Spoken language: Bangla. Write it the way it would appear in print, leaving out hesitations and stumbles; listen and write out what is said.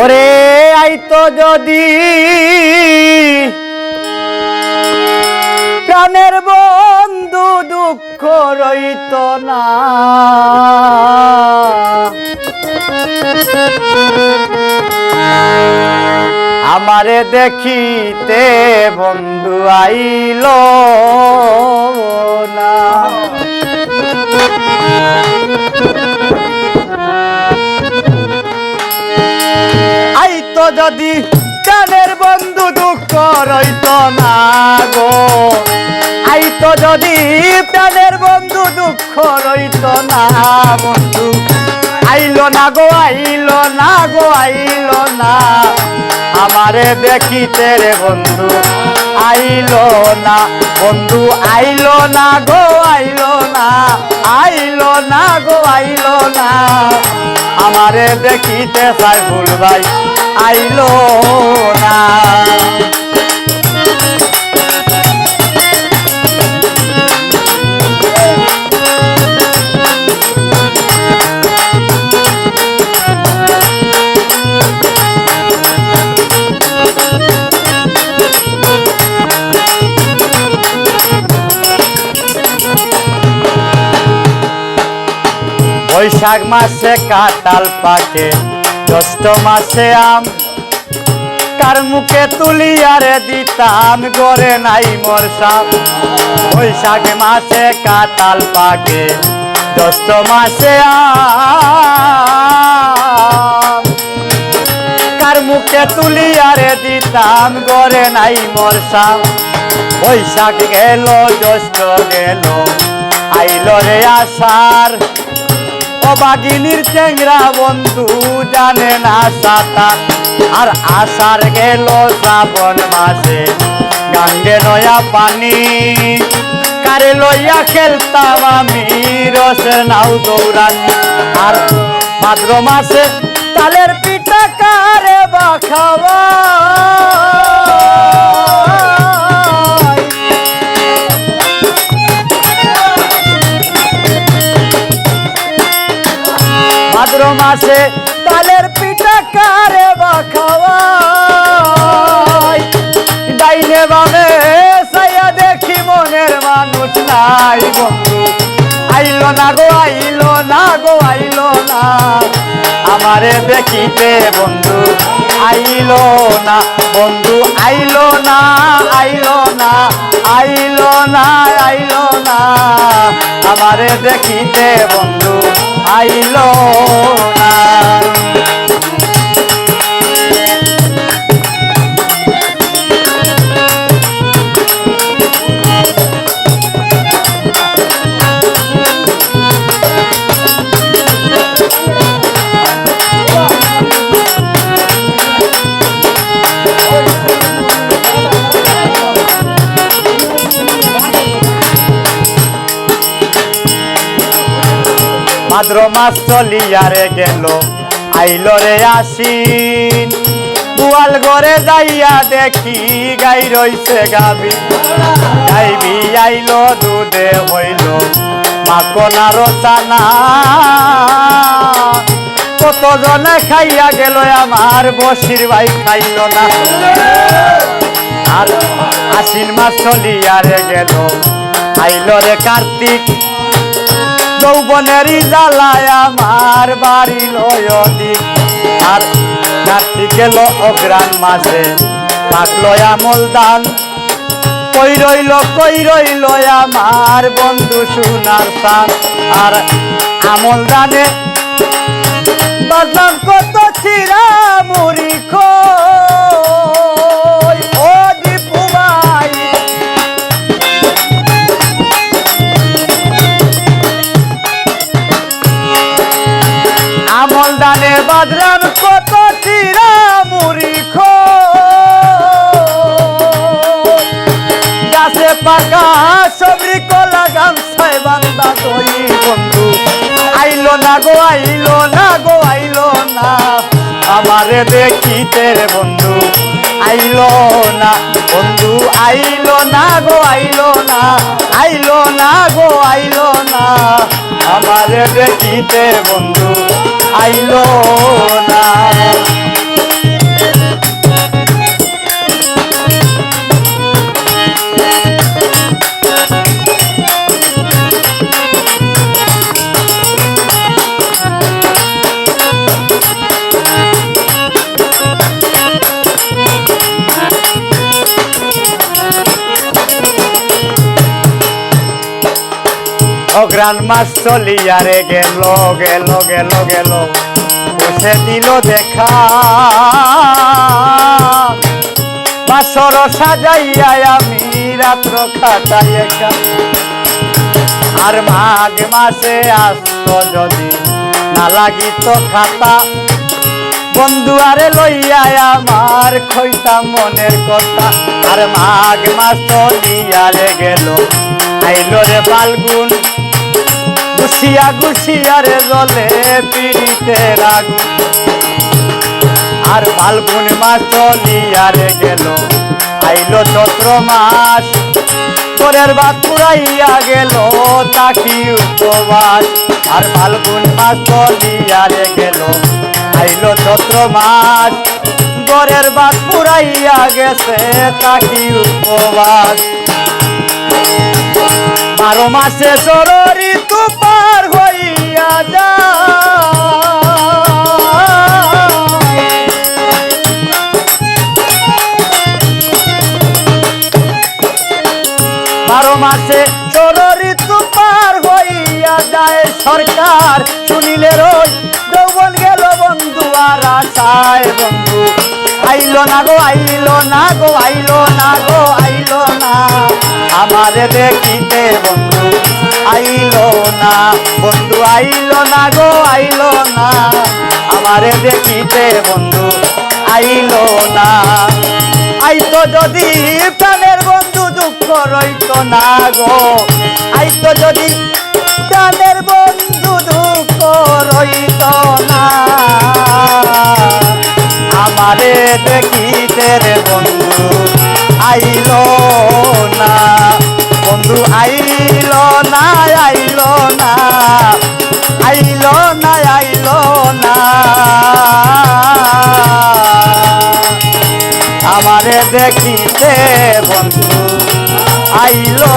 ওরে আইতো যদি প্রাণের বন্ধু দুঃখ রইত না, আমারে দেখিতে বন্ধু আইল না। আইতো যদি প্রাণের বন্ধু দুঃখ রইত না গো, আইতো যদি প্রাণের বন্ধু দুঃখ রইত না বন্ধু আইলো না গো, আইলো না গো, আইলো না আমারে দেখিতে রে বন্ধু আইলো না, বন্ধু আইলো না গো, আইলো না, আইলো না গো, আইলো না আমারে দেখিতে সাইফুল ভাই আইলো না। বৈশাখ মাসে কাঁঠাল পাকে, জ্যৈষ্ঠ মাসে আম, কার মুখে তুলিয়ারে দিতাম গড়ে নাই মোর সাপ। বৈশাখ মাসে কাঁঠাল পাকে, জ্যৈষ্ঠ মাসে আম, কার মুখে তুলিয়ারে দিতাম গড়ে নাই মোর সাপ। বৈশাখ গেল, জ্যৈষ্ঠ গেল, আইল রে আষাঢ়, অবাগিনীর চেংরা বন্ধু জানে না সাঁতার। আর আষাঢ় গেল, শ্রাবণ মাসে গাঙ্গে নয়া পানি, কারে লইয়া খেলতাম আমি রসের নাও দৌড়ানি। আর ভাদ্র মাসে তালের পিঠা কারে বা খাওয়া, ভাদ্র মাসে তালের পিঠা কারে বা খাওয়াই। ডাইনে বামে সাইয়া দেখি মনের মানুষ নাই বন্ধু আইলো না গো, আইলো না গো, আইলো না আমারে দেখিতে বন্ধু আইলো না, বন্ধু আইলো না, আইলো না, আইলো না, আইলো না আমারে দেখিতে বন্ধু আইলো না। ভাদ্র মাস চলিয়ারে গেল, আইল রে আশ্বিন, গোয়াল ঘরে যাইয়া দেখি গাই রইছে গাবি। গাইবি আইল, দুধে হইল মাখনার চানা, কতজনে খাইয়া গেল আমার বসির ভাই খাইল না। আর আশ্বিন মাস চলিয়ারে গেল, আইল রে কার্তিক, যৌবনেরই জ্বালায় আমার বাড়ি লয় দিক। আর কার্তিক গেল অগ্রাণ মাসে, পাকলো আমল দান, কই রইল আমার বন্ধু সোনার সান। আর আমল দানে বাজলাম কত চিরা মুড়ি খই, ও দীপু ভাই আমল দানে বাজলাম কত চিরা মুড়ি খই, গাছে পাকা সবরি কলা গামছায় বান্দা দই বন্ধু আইলো না গো, আইলো না গো, আইলো না আমারে দেখিতে রে বন্ধু আইলো না, বন্ধু আইলো না গো, আইলো না, আইলো না গো, আইলো না আমারে দেখিতে বন্ধু আইলো না। রমজান মাস চলিয়া রে গেল গেল গেল গেল বসে দিল দেখা বাসর সাজাইয়া আমি রাত্র খাটাই একা আর মাঘ মাসে আসত যদি না লাগিত খাতা বন্ধু আরে লইয়া আমার খইতা মনের কথা আর মাঘ মাস চলিয়া রে গেল আইলো রে ফাল্গুন গুছিয়া গুছিয়া রে জলে পিড়িতে আগুন আর ফাল্গুন মাস চলিয়া রে গেল আইলো চৈত্র মাস পরের বাদ পুরাইয়া গেল তাকি উপবাস আর ফাল্গুন মাস চলিয়া রে গেল আইলো চৈত্র মাস গরের বাদ পুরাইয়া গেছে তাকি উপবাস 12 মাসে ষোলো ঋতু পার হইয়া যায় 12 মাসে ষোলো ঋতু পার হইয়া যায় সরকার শুনিলে রই যৌবন গেল বন্ধু আর আশায় বন্ধু আইলো না গো আইলো না গো আইলো না গো আইলো না আমারে দেখিতে বন্ধু আইলো না বন্ধু আইলো না গো আইলো না আমারে দেখিতে বন্ধু আইলো না আইতো যদি প্রাণের বন্ধু দুঃখ রইতো না গো আইতো যদি প্রাণের বন্ধু দুঃখ রইতো না আমারে দেখিতে রে বন্ধু আইলো না বন্ধু আইলো না আইলো না আইলো না আইলো না আমারে দেখিতে বন্ধু আইলো